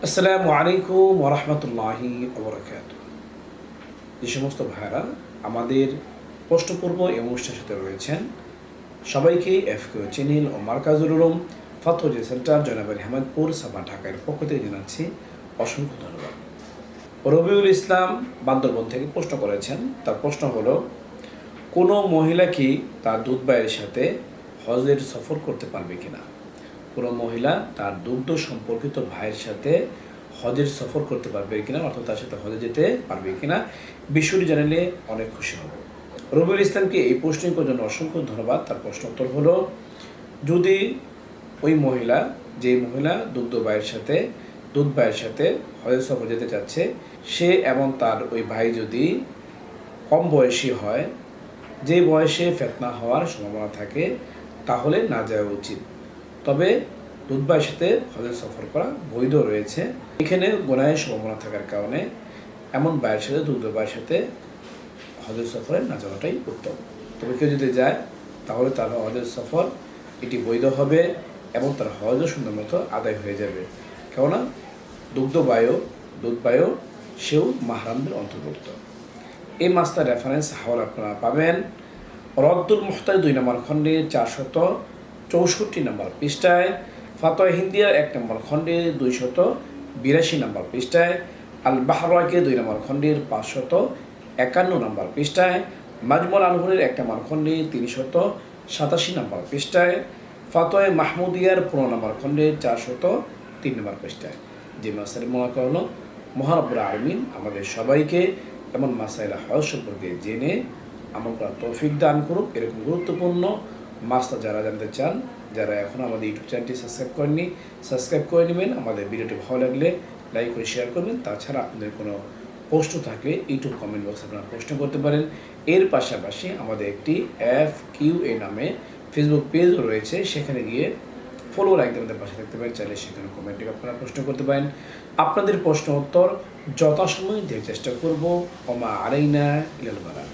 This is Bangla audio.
আসসালামু আলাইকুম ওয়া রাহমাতুল্লাহি ওয়া বারাকাতুহু। যে সমস্ত ভাইরা আমাদের প্রশ্নপূর্ব এই অনুষ্ঠানের সাথে রয়েছেন সবাইকে এফকিউ চ্যানেল ও মার্কাজুল উলুম ফাতওয়া সেন্টার জয়নাবাড়ি আহমেদপুর সাভার ঢাকার পক্ষ থেকে জানাচ্ছি অসংখ্য ধন্যবাদ। রবিউল ইসলাম বান্দরবন থেকে প্রশ্ন করেছেন। তার প্রশ্ন হলো, কোনো মহিলা কি তার দুধ ভাইয়ের সাথে হজের সফর করতে পারবে কিনা? কোনো মহিলা তার দুগ্ধ সম্পর্কিত ভাইয়ের সাথে হজের সফর করতে পারবে কিনা, অর্থাৎ তার সাথে হজে যেতে পারবে কিনা, বিষয়টি জানালে অনেক খুশি হব। রবিউল ইসলামকে এই প্রশ্নের জন্য অসংখ্য ধন্যবাদ। তার প্রশ্ন উত্তর হলো, যদি ওই মহিলা, যে মহিলা দুধ ভাইয়ের সাথে হজের সফর যেতে চাচ্ছে, সে এবং তার ওই ভাই যদি কম বয়সী হয়, যে বয়সে ফেতনা হওয়ার সম্ভাবনা থাকে, তাহলে না যাওয়া উচিত। তবে দুধ ভাইয়ের সাথে হজের সফর করা বৈধ রয়েছে। এখানে গুনাহের সম্ভাবনা থাকার কারণে এমন ভাইয়ের সাথে, দুধ ভাইয়ের সাথে হজের সফরে না যাওয়াটাই উত্তম। তবে কেউ যদি যায় তাহলে তার হজের সফর এটি বৈধ হবে এবং তার হজও সুন্দর মতো আদায় হয়ে যাবে। কেননা দুধ ভাইও সেও মাহরামদের অন্তর্ভুক্ত। এই মাস্টার রেফারেন্স হাওয়ালা আপনারা পাবেন রদ্দুল মুহতাজ 2 নম্বর খণ্ডে 464 নম্বর পৃষ্ঠায়, ফাতোয়া হিন্দিয়া 1 নম্বর খণ্ডে 282 নম্বর পৃষ্ঠায়, আল বাহরাকে 2 নম্বর খণ্ডের 551 নম্বর পৃষ্ঠায়, মাজমুল আনহুরের 1 নম্বর খণ্ডে 387 নম্বর পৃষ্ঠায়, ফাতোয়া মাহমুদিয়ার 15 নম্বর খণ্ডে 403 নম্বর পৃষ্ঠায়। যে মাসাইল মনে হলো, মহান রব্বুল আলামিন আমাদের সবাইকে এমন মাসাইল হজ সম্পর্কে জেনে আমল করার তৌফিক দান করুক। এরকম গুরুত্বপূর্ণ মাসলা যারা জানতে চান, যারা এখন আমাদের ইউটিউব চ্যানেলটি সাবস্ক্রাইব করে নেবেন। আমাদের ভিডিওটি ভালো লাগলে লাইক করে শেয়ার করবেন। তাছাড়া আপনাদের কোনো প্রশ্ন থাকলে ইউটিউব কমেন্ট বক্সে আপনারা প্রশ্ন করতে পারেন। এর পাশাপাশি আমাদের একটি FQA নামে ফেসবুক পেজ রয়েছে, সেখানে গিয়ে ফলো লাইক দিয়ে আমাদের পাশে থাকতে পারেন। চাইলে সেখানে কমেন্টে আপনারা প্রশ্ন করতে পারেন। আপনাদের প্রশ্ন উত্তর যথাসময়ে দেওয়ার চেষ্টা করব। ওমা আলাইনা ইল্লাল বালাগ।